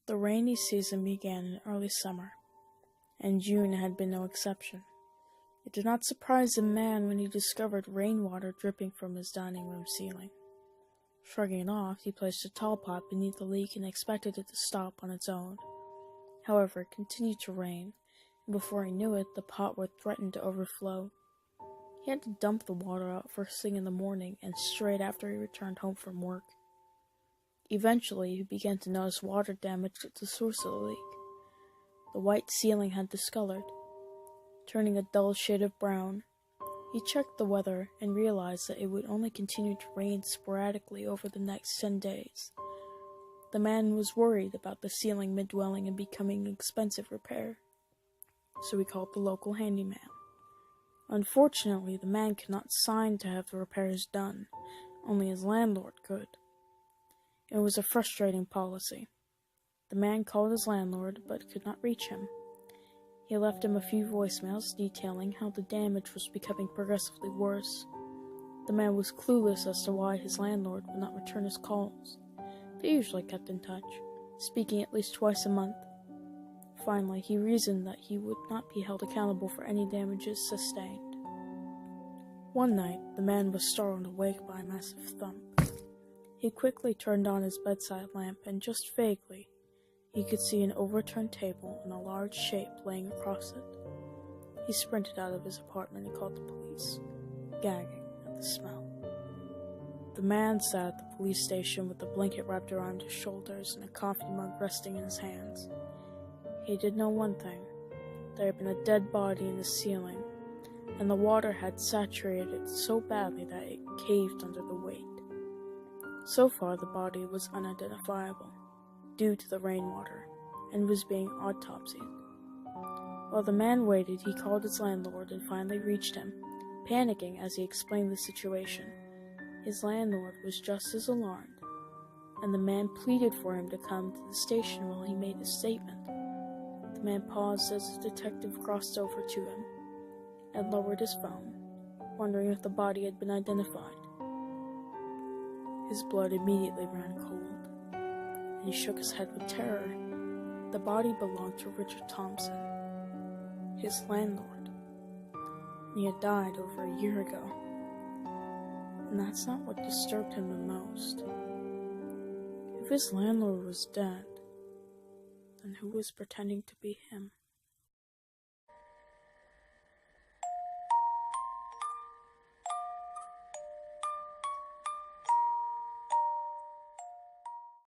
The rainy season began in early summer, and June had been no exception. It did not surprise the man when he discovered rainwater dripping from his dining room ceiling. Shrugging it off, he placed a tall pot beneath the leak and expected it to stop on its own. However, it continued to rain, and before he knew it, the pot would threaten to overflow. He had to dump the water out first thing in the morning and straight after he returned home from work. Eventually, he began to notice water damage at the source of the leak. The white ceiling had discolored, turning a dull shade of brown. He checked the weather and realized that it would only continue to rain sporadically over the next 10 days. The man was worried about the ceiling mid-dwelling and becoming an expensive repair, so he called the local handyman. Unfortunately, the man could not sign to have the repairs done. Only his landlord could. It was a frustrating policy. The man called his landlord, but could not reach him. He left him a few voicemails detailing how the damage was becoming progressively worse. The man was clueless as to why his landlord would not return his calls. They usually kept in touch, speaking at least twice a month. Finally, he reasoned that he would not be held accountable for any damages sustained. One night, the man was startled awake by a massive thump. He quickly turned on his bedside lamp, and just vaguely, he could see an overturned table and a large shape laying across it. He sprinted out of his apartment and called the police, gagging at the smell. The man sat at the police station with a blanket wrapped around his shoulders and a coffee mug resting in his hands. He did know one thing. There had been a dead body in the ceiling, and the water had saturated it so badly that it caved under the weight. So far, the body was unidentifiable, due to the rainwater, and was being autopsied. While the man waited, he called his landlord and finally reached him, panicking as he explained the situation. His landlord was just as alarmed, and the man pleaded for him to come to the station while he made his statement. The man paused as the detective crossed over to him and lowered his phone, wondering if the body had been identified. His blood immediately ran cold, and he shook his head with terror. The body belonged to Richard Thompson, his landlord. He had died over a year ago, and that's not what disturbed him the most. If his landlord was dead, then who was pretending to be him?